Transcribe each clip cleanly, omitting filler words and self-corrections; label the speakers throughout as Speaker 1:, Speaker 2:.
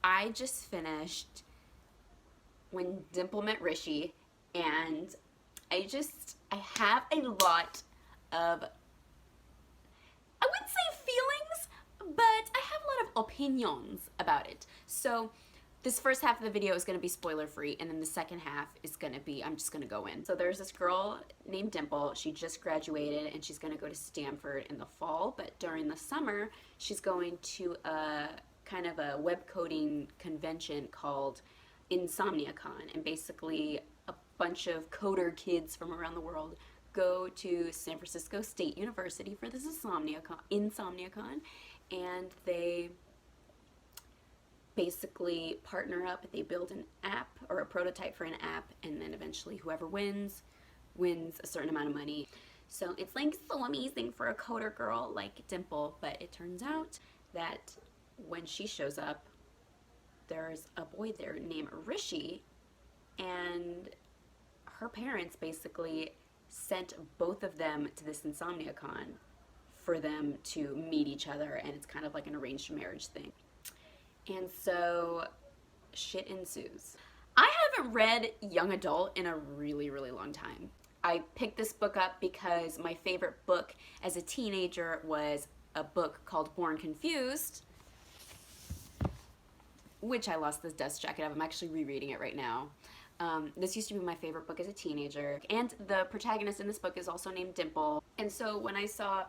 Speaker 1: I just finished When Dimple Met Rishi, and I have a lot of, I wouldn't say feelings, but I have a lot of opinions about it. So this first half of the video is going to be spoiler free, and then the second half is going to be, I'm just going to go in. So there's this girl named Dimple. She just graduated and she's going to go to Stanford in the fall, but during the summer she's going to a kind of a web coding convention called InsomniaCon, and basically a bunch of coder kids from around the world go to San Francisco State University for this InsomniaCon, and they basically partner up. They build an app or a prototype for an app, and then eventually whoever wins a certain amount of money. So it's like so amazing for a coder girl like Dimple, but it turns out that when she shows up, there's a boy there named Rishi, and her parents basically sent both of them to this InsomniaCon for them to meet each other, and it's kind of like an arranged marriage thing. And so shit ensues. I haven't read young adult in a really, really long time. I picked this book up because my favorite book as a teenager was a book called Born Confused, which I lost this dust jacket of. I'm actually rereading it right now. This used to be my favorite book as a teenager, and the protagonist in this book is also named Dimple. And so when I saw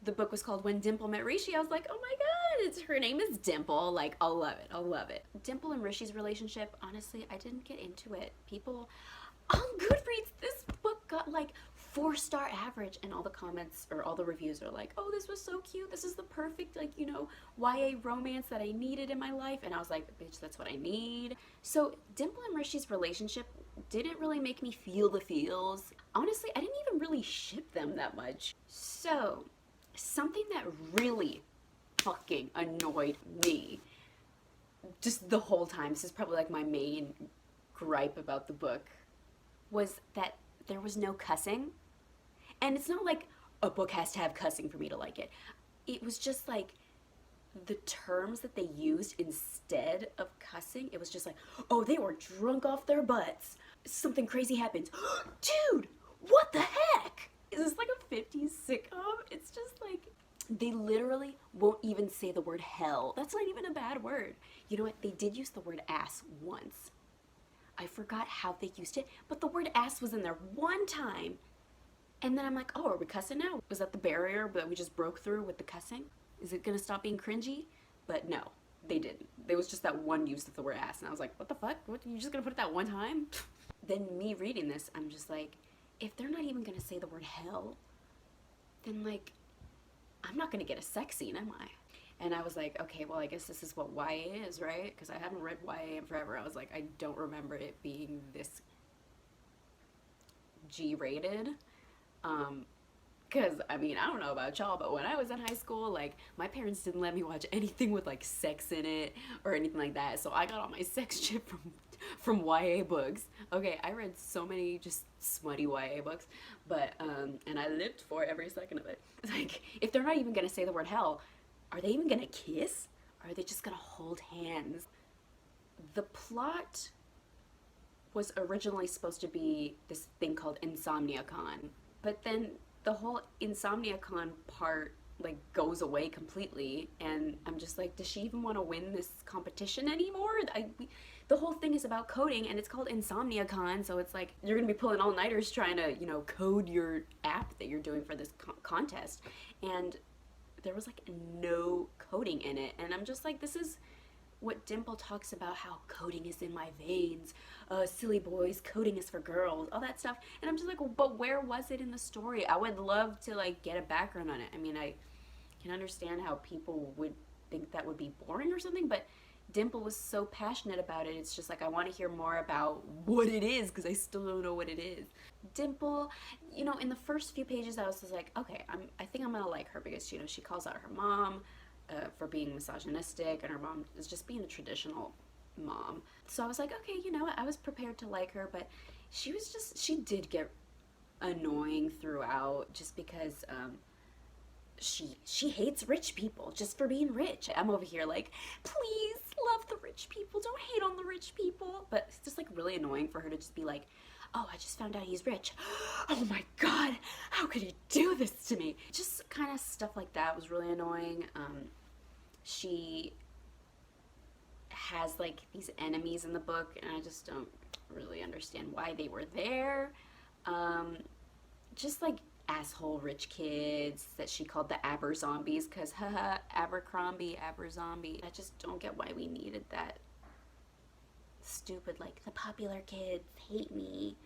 Speaker 1: the book was called When Dimple Met Rishi, I was like, oh my god, her name is Dimple. Like, I'll love it, I'll love it. Dimple and Rishi's relationship, honestly, I didn't get into it. People on Goodreads, this book got like 4-star average, and all the comments or all the reviews are like, oh, this was so cute, this is the perfect, like, you know, YA romance that I needed in my life. And I was like, bitch, that's what I need. So Dimple and Rishi's relationship didn't really make me feel the feels. Honestly, I didn't even really ship them that much. So something that really fucking annoyed me just the whole time, this is probably like my main gripe about the book, was that there was no cussing. And it's not like a book has to have cussing for me to like it. It was just like the terms that they used instead of cussing. It was just like, oh, they were drunk off their butts, something crazy happened. Dude, what the heck? Is this like a 50s sitcom? It's just like, they literally won't even say the word hell. That's not even a bad word. You know what? They did use the word ass once. I forgot how they used it, but the word ass was in there one time. And then I'm like, oh, are we cussing now? Was that the barrier that we just broke through with the cussing? Is it gonna stop being cringy? But no, they didn't. There was just that one use of the word ass, and I was like, what the fuck? What, you just gonna put it that one time? Then me reading this, I'm just like, if they're not even gonna say the word hell, then like, I'm not gonna get a sex scene, am I? And I was like, okay, well, I guess this is what YA is, right? Because I haven't read YA in forever. I was like, I don't remember it being this G-rated. Because, I mean, I don't know about y'all, but when I was in high school, like, my parents didn't let me watch anything with, like, sex in it or anything like that. So I got all my sex shit from YA books. Okay, I read so many just smutty YA books, but, and I lived for every second of it. Like, if they're not even gonna say the word hell, are they even gonna kiss? Or are they just gonna hold hands? The plot was originally supposed to be this thing called InsomniaCon, but then the whole InsomniaCon part like goes away completely, and I'm just like, does she even want to win this competition anymore? The whole thing is about coding, and it's called InsomniaCon, so it's like you're gonna be pulling all-nighters trying to, you know, code your app that you're doing for this contest, and there was like no coding in it. And I'm just like, this is what Dimple talks about, how coding is in my veins, silly boys, coding is for girls, all that stuff. And I'm just like, well, but where was it in the story? I would love to like get a background on it. I mean, I can understand how people would think that would be boring or something, but Dimple was so passionate about it. It's just like, I want to hear more about what it is, because I still don't know what it is. Dimple, you know, in the first few pages I was just like, okay, I think I'm gonna like her, because, you know, she calls out her mom for being misogynistic, and her mom is just being a traditional mom. So I was like, okay, you know what, I was prepared to like her, but she did get annoying throughout, just because she hates rich people just for being rich. I'm over here like, please love the rich people, don't hate on the rich people. But it's just like really annoying for her to just be like, oh, I just found out he's rich. Oh my god, how could he do this to me? Just kind of stuff like that was really annoying. She has like these enemies in the book, and I just don't really understand why they were there. Just like asshole rich kids that she called the Aber zombies, because haha, Abercrombie, Aber zombie. I just don't get why we needed that stupid, like, the popular kids hate me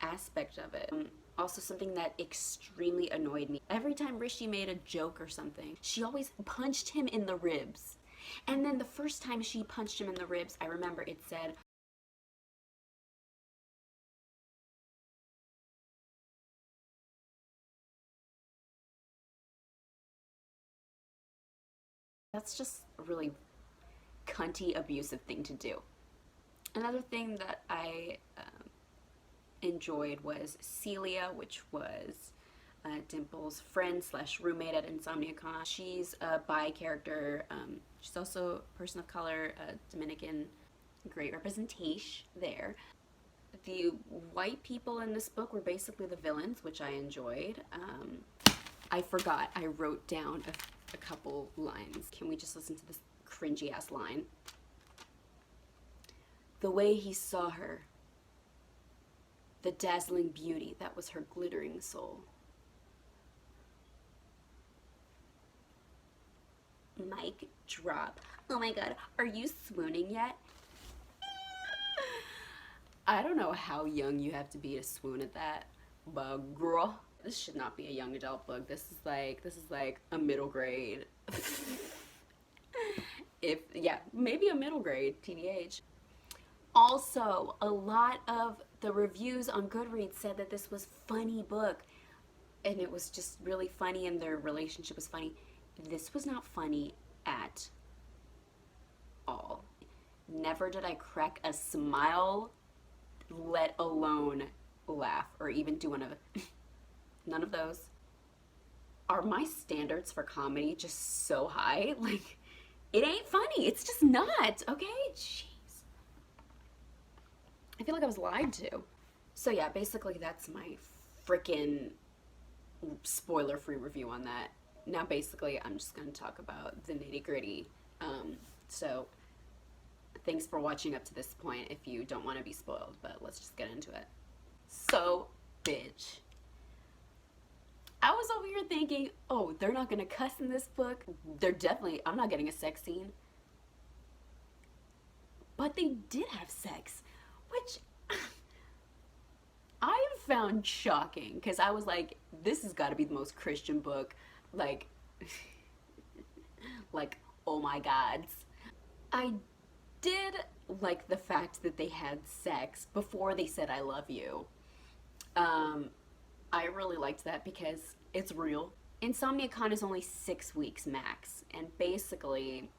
Speaker 1: aspect of it. Also, something that extremely annoyed me, every time Rishi made a joke or something, she always punched him in the ribs. And then the first time she punched him in the ribs, I remember it said, that's just a really cunty, abusive thing to do. Another thing that I enjoyed was Celia, which was Dimple's friend slash roommate at InsomniaCon. She's a bi character. She's also a person of color, Dominican. Great representation there. The white people in this book were basically the villains, which I enjoyed. I forgot. I wrote down a couple lines. Can we just listen to this cringy ass line? The way he saw her, the dazzling beauty that was her glittering soul. Mic drop. Oh my god, are you swooning yet? I don't know how young you have to be to swoon at that, but girl, this should not be a young adult book. This is like a middle grade. If, yeah, maybe a middle grade, TBH. Also, a lot of the reviews on Goodreads said that this was a funny book, and it was just really funny, and their relationship was funny. This was not funny at all. Never did I crack a smile, let alone laugh, or even do one of none of those. Are my standards for comedy just so high? Like, it ain't funny. It's just not, okay? Jeez. I feel like I was lied to. So yeah, basically that's my freaking spoiler-free review on that. Now basically I'm just going to talk about the nitty-gritty. So thanks for watching up to this point if you don't want to be spoiled, but let's just get into it. So, bitch. I was over here thinking, oh, they're not going to cuss in this book. I'm not getting a sex scene. But they did have sex, which I found shocking, because I was like, this has got to be the most Christian book, like, like, oh my gods. I did like the fact that they had sex before they said I love you. I really liked that because it's real. InsomniaCon is only 6 weeks max, and basically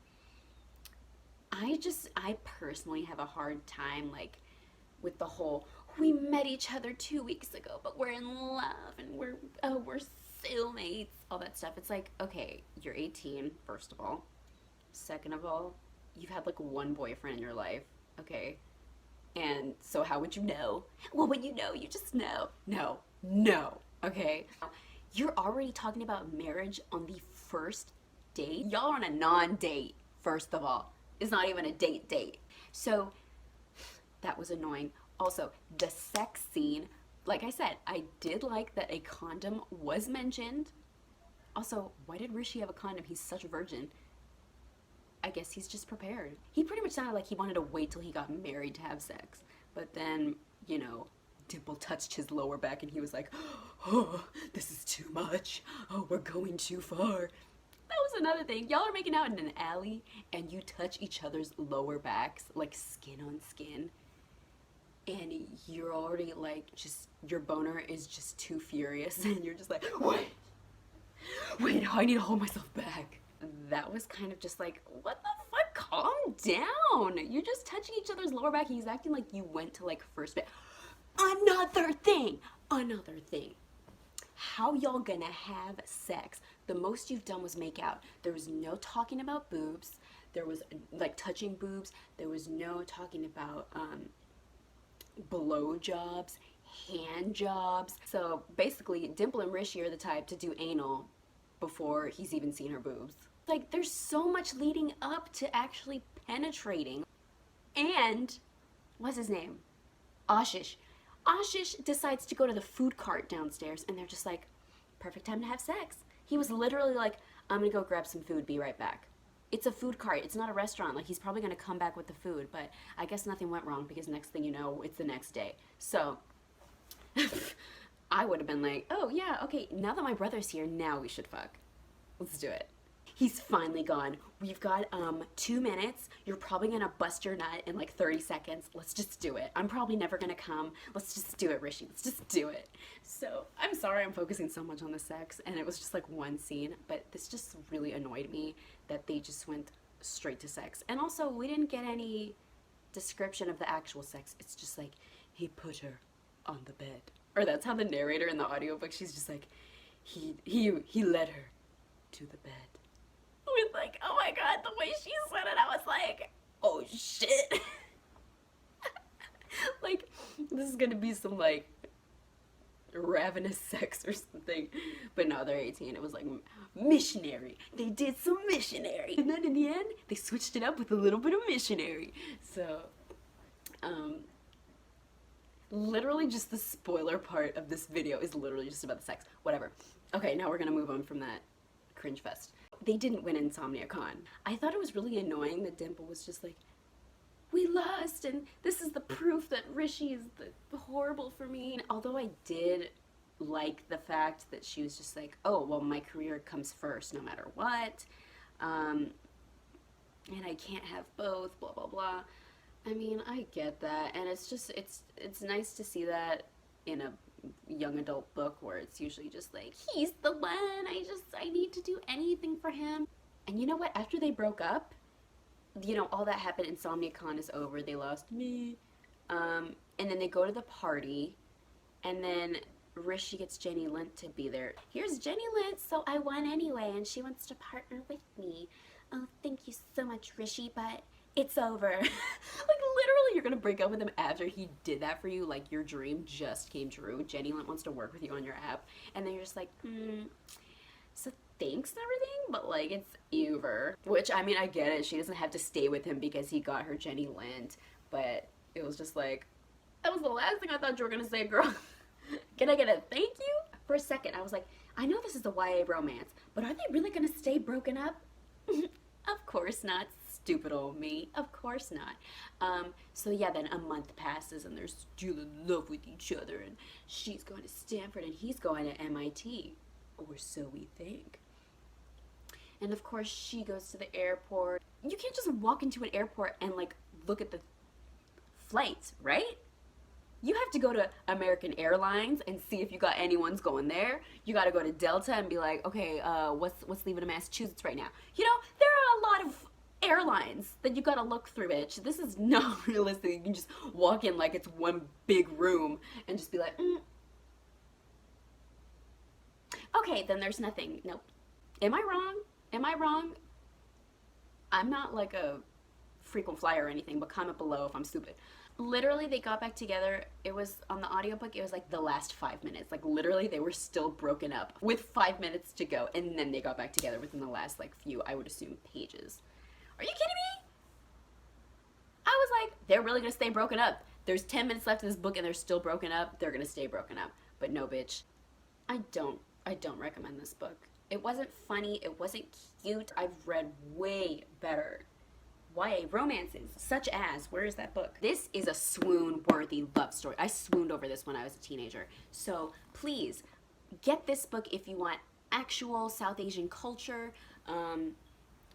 Speaker 1: I personally have a hard time, like, with the whole, we met each other 2 weeks ago, but we're in love, and we're soulmates, all that stuff. It's like, okay, you're 18, first of all. Second of all, you've had, like, one boyfriend in your life, okay? And so how would you know? Well, when you know, you just know. No, okay? You're already talking about marriage on the first date? Y'all are on a non-date, first of all. It's not even a date. So that was annoying. Also, the sex scene, like I said, I did like that a condom was mentioned. Also, why did Rishi have a condom? He's such a virgin. I guess he's just prepared. He pretty much sounded like he wanted to wait till he got married to have sex. But then, you know, Dimple touched his lower back and he was like, oh, this is too much. Oh, we're going too far. That was another thing. Y'all are making out in an alley and you touch each other's lower backs, like skin on skin. And you're already like, just, your boner is just too furious. And you're just like, wait, I need to hold myself back. That was kind of just like, what the fuck? Calm down. You're just touching each other's lower back. He's acting like you went to like first base. Another thing. how y'all gonna have sex? The most you've done was make out. There was no talking about boobs. There was like touching boobs. There was no talking about blow jobs, hand jobs. So basically, Dimple and Rishi are the type to do anal before he's even seen her boobs. Like, there's so much leading up to actually penetrating. And what's his name? Ashish. Ashish decides to go to the food cart downstairs, and they're just like, perfect time to have sex. He was literally like, I'm gonna go grab some food, be right back. It's a food cart, it's not a restaurant. Like, he's probably gonna come back with the food, but I guess nothing went wrong because next thing you know, it's the next day. So, I would have been like, oh yeah, okay, now that my brother's here, now we should fuck. Let's do it. He's finally gone. We've got 2 minutes. You're probably gonna bust your nut in like 30 seconds. Let's just do it. I'm probably never gonna come. Let's just do it, Rishi. Let's just do it. So I'm sorry I'm focusing so much on the sex, and it was just like one scene, but this just really annoyed me that they just went straight to sex. And also, we didn't get any description of the actual sex. It's just like, he put her on the bed. Or that's how the narrator in the audiobook, she's just like, he led her to the bed. With like, oh my god, the way she said it, I was like, oh shit. Like, this is gonna be some like ravenous sex or something. But no, they're 18. It was like missionary. They did some missionary. And then in the end, they switched it up with a little bit of missionary. So, literally just the spoiler part of this video is literally just about the sex. Whatever. Okay, now we're gonna move on from that cringe fest. They didn't win InsomniaCon. I thought it was really annoying that Dimple was just like, we lost, and this is the proof that Rishi is horrible for me. And although I did like the fact that she was just like, oh, well, my career comes first no matter what, and I can't have both, blah, blah, blah. I mean, I get that, and it's just, it's nice to see that in a young adult book where it's usually just like, he's the one, I need to do anything for him. And you know what, after they broke up, you know, all that happened, InsomniaCon is over, they lost me, and then they go to the party, and then Rishi gets Jenny Lint to be there. Here's Jenny Lint, so I won anyway, and she wants to partner with me. Oh, thank you so much, Rishi, but it's over. Like, literally, you're gonna break up with him after he did that for you. Like, your dream just came true. Jenny Lint wants to work with you on your app, and then you're just like, so thanks and everything, but like, it's over. Which, I mean, I get it. She doesn't have to stay with him because he got her Jenny Lint, but it was just like, that was the last thing I thought you were gonna say, girl. Can I get a thank you? For a second, I was like, I know this is a YA romance, but are they really gonna stay broken up? Of course not. Stupid old me. Of course not. So yeah, then a month passes and they're still in love with each other, and she's going to Stanford and he's going to MIT. Or so we think. And of course she goes to the airport. You can't just walk into an airport and like look at the flights, right? You have to go to American Airlines and see if you got anyone's going there. You gotta go to Delta and be like, okay, what's leaving to Massachusetts right now? You know, there are a lot of airlines that you gotta look through, bitch. This is not realistic. You can just walk in like it's one big room and just be like, okay, then there's nothing. Nope. Am I wrong? Am I wrong? I'm not like a frequent flyer or anything, but comment below if I'm stupid. Literally, they got back together. It was, on the audiobook, it was like the last 5 minutes. Like, literally, they were still broken up with 5 minutes to go, and then they got back together within the last, like, few, I would assume, pages. Are you kidding me? I was like, they're really gonna stay broken up. There's 10 minutes left in this book, and they're still broken up. They're gonna stay broken up. But no, bitch. I don't recommend this book. It wasn't funny. It wasn't cute. I've read way better YA romances, such as, where is that book? This is a swoon-worthy love story. I swooned over this when I was a teenager. So please, get this book if you want actual South Asian culture,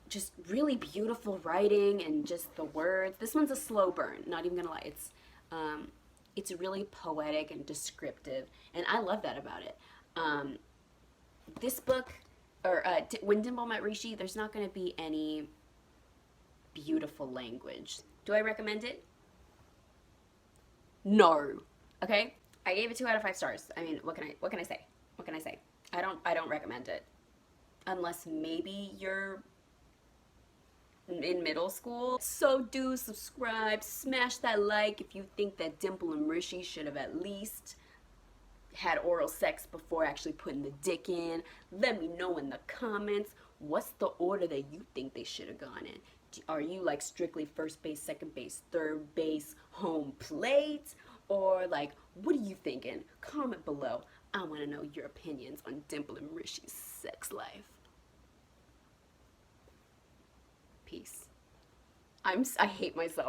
Speaker 1: just really beautiful writing and just the words. This one's a slow burn, not even gonna lie. It's really poetic and descriptive, and I love that about it. This book, or When Dimple Met Rishi, there's not gonna be any beautiful language. Do I recommend it? No. Okay? I gave it 2 out of 5 stars. I mean, what can I say? what can I say? I don't recommend it. Unless maybe you're in middle school. So do subscribe, smash that like if you think that Dimple and Rishi should have at least had oral sex before actually putting the dick in. Let me know in the comments what's the order that you think they should have gone in. Are you like strictly first base, second base, third base, home plate? Or like, what are you thinking? Comment below. I want to know your opinions on Dimple and Rishi's sex life. Peace. I hate myself.